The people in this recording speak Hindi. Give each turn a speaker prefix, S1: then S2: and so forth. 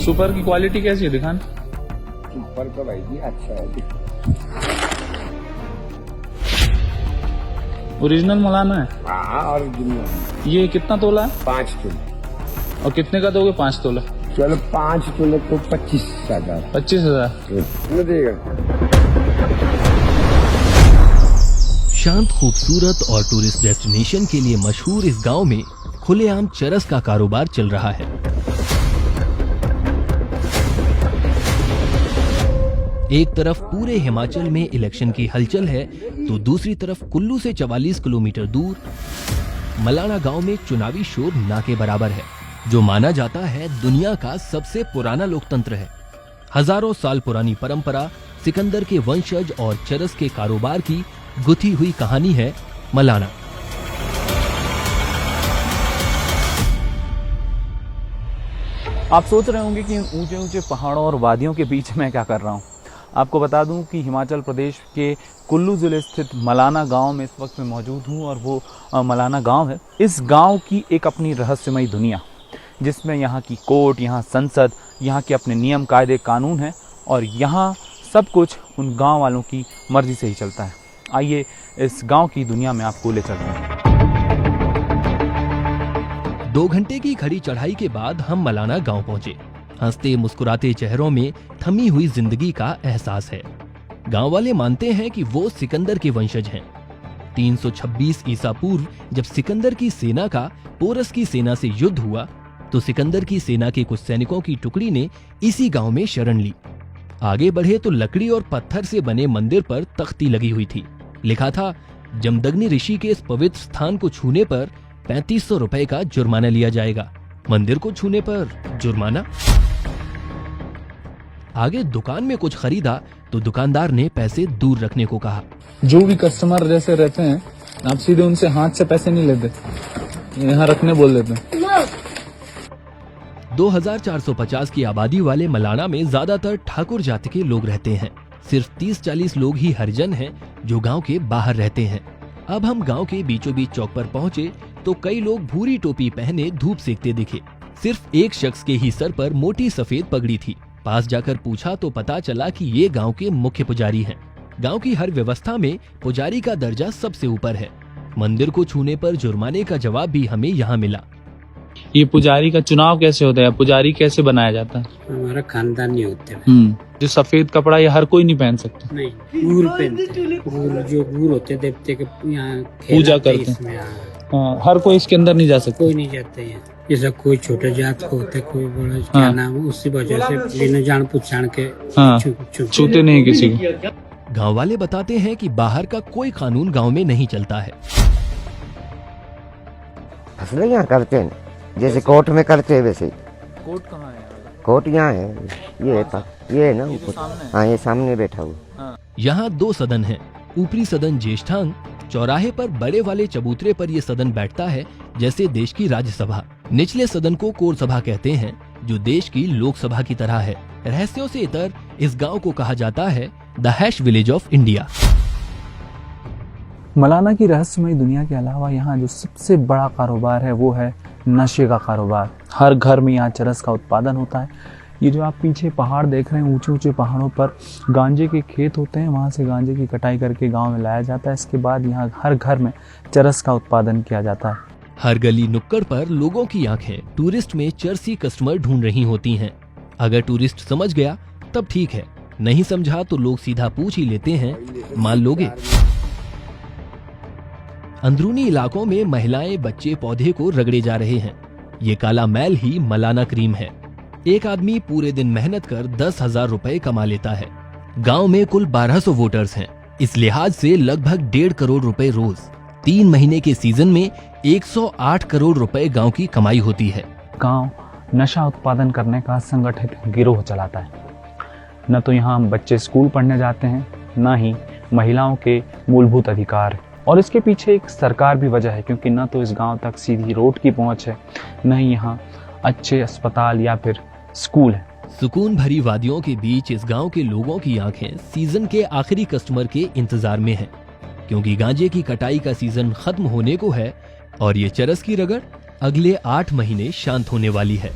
S1: सुपर की क्वालिटी कैसी है दिखान?
S2: सुपर का भाई जी अच्छा है।
S1: ओरिजिनल मलाना है।
S2: हाँ ओरिजिनल।
S1: ये कितना तोला है?
S2: 5 तोले।
S1: और कितने का दोगे 5 तोला?
S2: चलो 5 तोले तो 25,000।
S1: 25,000।
S2: देगा।
S3: शांत, खूबसूरत और टूरिस्ट डेस्टिनेशन के लिए मशहूर इस गांव में खुलेआम चरस का कारोबार चल रहा है। एक तरफ पूरे हिमाचल में इलेक्शन की हलचल है तो दूसरी तरफ कुल्लू से 44 किलोमीटर दूर मलाना गांव में चुनावी शोर ना के बराबर है, जो माना जाता है दुनिया का सबसे पुराना लोकतंत्र है। हजारों साल पुरानी परंपरा, सिकंदर के वंशज और चरस के कारोबार की गुथी हुई कहानी है मलाना।
S1: आप सोच रहे होंगे कि इन ऊंचे ऊंचे पहाड़ों और वादियों के बीच में क्या कर रहा हूँ। आपको बता दूं कि हिमाचल प्रदेश के कुल्लू ज़िले स्थित मलाना गांव में इस वक्त मैं मौजूद हूं और वो मलाना गांव है। इस गांव की एक अपनी रहस्यमयी दुनिया, जिसमें यहाँ की कोर्ट, यहाँ संसद, यहाँ के अपने नियम, कायदे, कानून हैं और यहाँ सब कुछ उन गांव वालों की मर्जी से ही चलता है। आइए इस गांव की दुनिया में आपको ले चलते हैं।
S3: 2 घंटे की खड़ी चढ़ाई के बाद हम मलाना गांव पहुंचे। हंसते मुस्कुराते चेहरों में थमी हुई जिंदगी का एहसास है। गांव वाले मानते हैं कि वो सिकंदर के वंशज हैं। 326 ईसा पूर्व जब सिकंदर की सेना का पोरस की सेना से युद्ध हुआ तो सिकंदर की सेना के कुछ सैनिकों की टुकड़ी ने इसी गांव में शरण ली। आगे बढ़े तो लकड़ी और पत्थर से बने मंदिर पर तख्ती लगी हुई थी। लिखा था, जमदग्नि ऋषि के इस पवित्र स्थान को छूने पर 3500 रुपए का जुर्माना लिया जाएगा। मंदिर को छूने पर जुर्माना। आगे दुकान में कुछ खरीदा तो दुकानदार ने पैसे दूर रखने को कहा।
S1: जो भी कस्टमर जैसे रहते हैं, आप सीधे उनसे हाथ से पैसे नहीं लेते, यहाँ रखने बोल देते हैं।
S3: 2450 की आबादी वाले मलाना में ज्यादातर ठाकुर जाति के लोग रहते हैं। सिर्फ 30-40 लोग ही हरिजन हैं जो गांव के बाहर रहते हैं। अब हम गांव के बीचों बीच चौक पर पहुंचे तो कई लोग भूरी टोपी पहने धूप सेकते दिखे। सिर्फ एक शख्स के ही सर पर मोटी सफेद पगड़ी थी। पास जाकर पूछा तो पता चला कि ये गांव के मुख्य पुजारी हैं। गांव की हर व्यवस्था में पुजारी का दर्जा सबसे ऊपर है। मंदिर को छूने पर जुर्माने का जवाब भी हमें यहाँ मिला।
S1: ये पुजारी का चुनाव कैसे होता है? पुजारी कैसे बनाया जाता है?
S4: हमारा खानदानी होते हैं।
S1: जो सफेद कपड़ा ये हर कोई नहीं पहन सकता।
S4: नहीं, गूर पहनते हैं। गूर जो गूर होते हैं, देवते के यहाँ
S1: पूजा करते हैं। हाँ, हर कोई इसके अंदर नहीं जा सकता।
S4: कोई नहीं जाते हैं। जैसा कोई छोटे जात को होते, कोई बड़ा क्या नाम, उसी वजह से बिना जान पहचान के
S1: छूते नहीं किसी को।
S3: गांव वाले बताते हैं कि बाहर का कोई कानून गांव में नहीं चलता है।
S5: फसलें यहाँ करते हैं जैसे कोर्ट में करते हैं वैसे।
S1: कोर्ट कहाँ है?
S5: कोर्ट यहाँ है, ये है ना ऊपर। हाँ, ये सामने बैठा हुआ।
S3: यहाँ 2 सदन हैं। ऊपरी सदन ज्येष्ठांग, चौराहे पर बड़े वाले चबूतरे पर ये सदन बैठता है जैसे देश की राज्यसभा। निचले सदन को कोर सभा कहते हैं, जो देश की लोकसभा की तरह है। रहस्यों से इतर इस गांव को कहा जाता है the hash village of India.
S1: Malana की रहस्यमयी दुनिया के अलावा यहाँ जो सबसे बड़ा कारोबार है वो है नशे का कारोबार। हर घर में यहाँ चरस का उत्पादन होता है। ये जो आप पीछे पहाड़ देख रहे हैं, ऊंचे ऊंचे पहाड़ों पर गांजे के खेत होते हैं। वहाँ से गांजे की कटाई करके गांव में लाया जाता है। इसके बाद यहाँ हर घर में चरस का उत्पादन किया जाता है।
S3: हर गली नुक्कड़ पर लोगों की आंखें टूरिस्ट में चरसी कस्टमर ढूंढ रही होती हैं। अगर टूरिस्ट समझ गया तब ठीक है, नहीं समझा तो लोग सीधा पूछ ही लेते हैं, मान लोगे? अंदरूनी इलाकों में महिलाएं, बच्चे पौधे को रगड़े जा रहे हैं। ये काला मैल ही मलाना क्रीम है। एक आदमी पूरे दिन मेहनत कर 10,000 रुपए कमा लेता है। गांव में कुल 1200 वोटर्स हैं। इस लिहाज से लगभग 1.5 करोड़ रुपए रोज। 3 महीने के सीजन में 108 करोड़ रुपए गांव की कमाई होती है।
S1: गांव नशा उत्पादन करने का संगठित गिरोह चलाता है। न तो यहाँ बच्चे स्कूल पढ़ने जाते हैं, न ही महिलाओं के मूलभूत अधिकार। और इसके पीछे एक सरकार भी वजह है, क्योंकि न तो इस गांव तक सीधी रोड की पहुंच है, न ही यहाँ अच्छे अस्पताल या फिर स्कूल है।
S3: सुकून भरी वादियों के बीच इस गांव के लोगों की आंखें सीजन के आखिरी कस्टमर के इंतजार में हैं, क्योंकि गांजे की कटाई का सीजन खत्म होने को है और ये चरस की रगड़ अगले 8 महीने शांत होने वाली है।